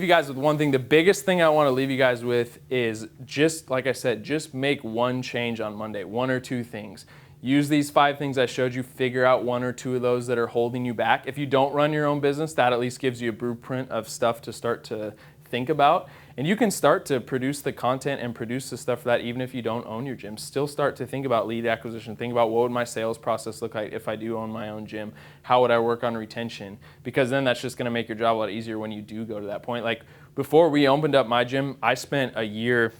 You guys with one thing. The biggest thing I want to leave you guys with is just, like I said, just make one change on Monday, 1 or 2 things. Use these 5 things I showed you, figure out 1 or 2 of those that are holding you back. If you don't run your own business, that at least gives you a blueprint of stuff to start to think about. And you can start to produce the content and produce the stuff for that even if you don't own your gym. Still start to think about lead acquisition. Think about what would my sales process look like if I do own my own gym? How would I work on retention? Because then that's just going to make your job a lot easier when you do go to that point. Like before we opened up my gym, I spent a year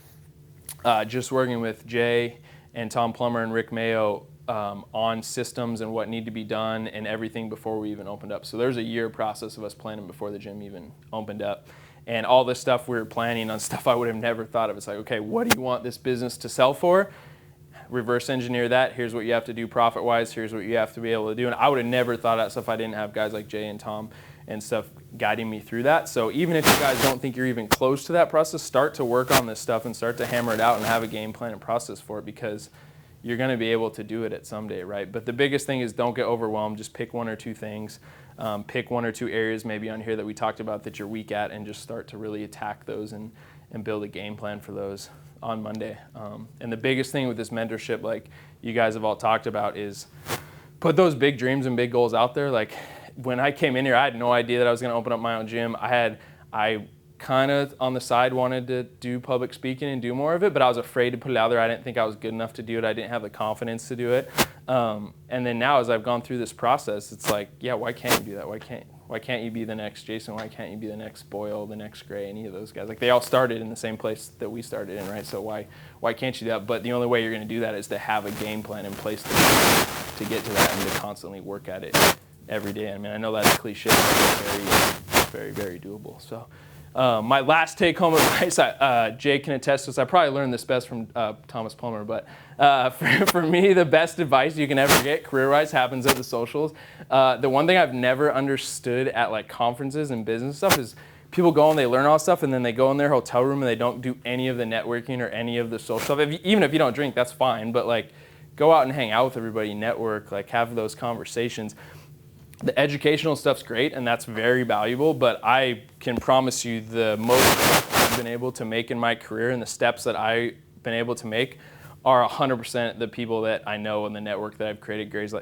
just working with Jay and Tom Plummer and Rick Mayo on systems and what need to be done and everything before we even opened up. So there's a year process of us planning before the gym even opened up. And all this stuff we were planning on stuff I would have never thought of. It's like, okay, what do you want this business to sell for? Reverse engineer that. Here's what you have to do profit-wise. Here's what you have to be able to do. And I would have never thought of that stuff if I didn't have guys like Jay and Tom and stuff guiding me through that. So even if you guys don't think you're even close to that process, start to work on this stuff and start to hammer it out and have a game plan and process for it, because you're going to be able to do it at some day, right? But the biggest thing is don't get overwhelmed. Just pick 1 or 2 things. Pick 1 or 2 areas maybe on here that we talked about that you're weak at and just start to really attack those and build a game plan for those on Monday. And the biggest thing with this mentorship, like you guys have all talked about, is put those big dreams and big goals out there. Like when I came in here, I had no idea that I was going to open up my own gym. I kind of on the side wanted to do public speaking and do more of it, but I was afraid to put it out there. I didn't think I was good enough to do it. I didn't have the confidence to do it. And then now as I've gone through this process, it's like, yeah, why can't you do that? Why can't you be the next Jason? Why can't you be the next Boyle, the next Gray, any of those guys? Like they all started in the same place that we started in, right? So why can't you do that? But the only way you're going to do that is to have a game plan in place to get to that and to constantly work at it every day. I mean, I know that's cliche, but it's very, very, very doable. So my last take-home advice, Jay can attest to this. I probably learned this best from Thomas Plummer, but for me, the best advice you can ever get career-wise happens at the socials. The one thing I've never understood at like conferences and business stuff is people go and they learn all this stuff and then they go in their hotel room and they don't do any of the networking or any of the social stuff. Even if you don't drink, that's fine, but like go out and hang out with everybody, network, like have those conversations. The educational stuff's great and that's very valuable, but I can promise you the most I've been able to make in my career and the steps that I've been able to make are 100% the people that I know and the network that I've created, guys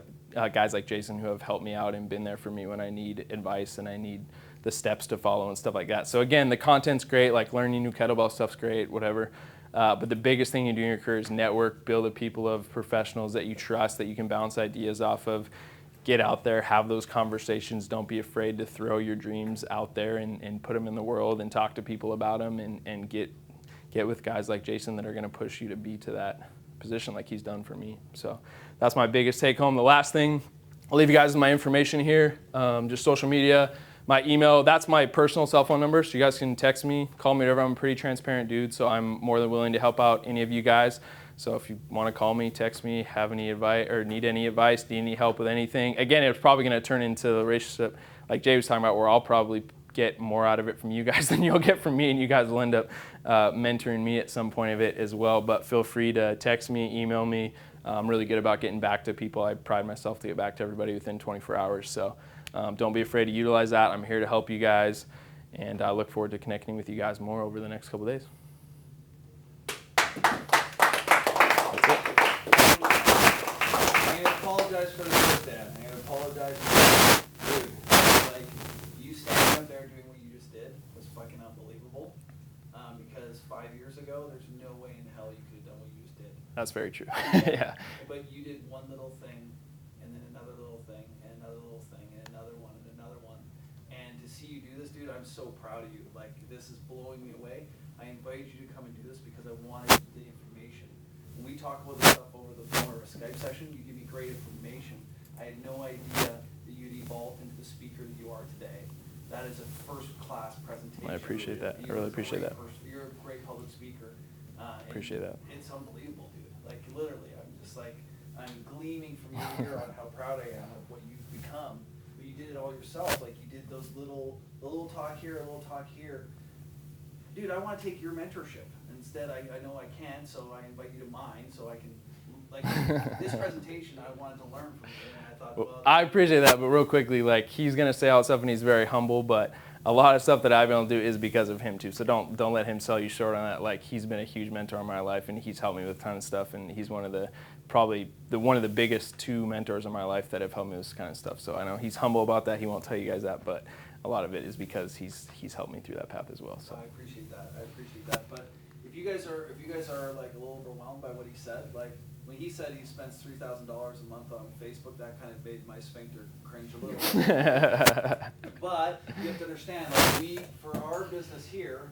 like Jason who have helped me out and been there for me when I need advice and I need the steps to follow and stuff like that. So again, the content's great, like learning new kettlebell stuff's great, whatever. But the biggest thing you do in your career is network, build a people of professionals that you trust, that you can bounce ideas off of. Get out there, have those conversations. Don't be afraid to throw your dreams out there and put them in the world and talk to people about them and get with guys like Jason that are going to push you to be to that position like he's done for me. So that's my biggest take home. The last thing, I'll leave you guys with my information here, just social media, my email. That's my personal cell phone number, so you guys can text me, call me, whatever. I'm a pretty transparent dude, so I'm more than willing to help out any of you guys. So if you want to call me, text me, have any advice or need any advice, need any help with anything. Again, it's probably going to turn into a relationship like Jay was talking about where I'll probably get more out of it from you guys than you'll get from me, and you guys will end up mentoring me at some point of it as well. But feel free to text me, email me. I'm really good about getting back to people. I pride myself to get back to everybody within 24 hours. So don't be afraid to utilize that. I'm here to help you guys, and I look forward to connecting with you guys more over the next couple of days. For the breakdown. I'm gonna apologize for dude. Like you standing out there doing what you just did was fucking unbelievable. Because 5 years ago, there's no way in hell you could have done what you just did. That's very true. Yeah. But you did one little thing, and then another little thing, and another little thing, and another one, and another one. And to see you do this, dude, I'm so proud of you. Like this is blowing me away. I invited you to come and do this because I wanted the information. When we talk about this stuff over the phone or a Skype session, you give me great information. I had no idea that you'd evolved into the speaker that you are today. That is a first-class presentation. I appreciate that. I really appreciate that. You're a great public speaker. Appreciate that. It's unbelievable, dude. Like, literally, I'm just like, I'm gleaming from you here on how proud I am of what you've become. But you did it all yourself. Like, you did those a little talk here, a little talk here. Dude, I want to take your mentorship. Instead, I know I can, so I invite you to mine so I can, like, this presentation I wanted to learn from you, and I thought, well, I appreciate that, but real quickly, like, he's going to say all that stuff, and he's very humble, but a lot of stuff that I've been able to do is because of him too. So don't let him sell you short on that. Like, he's been a huge mentor in my life, and he's helped me with a ton of stuff. And he's one of the one of the biggest 2 mentors in my life that have helped me with this kind of stuff. So I know he's humble about that. He won't tell you guys that, but a lot of it is because he's helped me through that path as well. So I appreciate that. But if you guys are like a little overwhelmed by what he said, like when he said he spends $3,000 a month on Facebook, that kind of made my sphincter cringe a little. But you have to understand, like for our business here,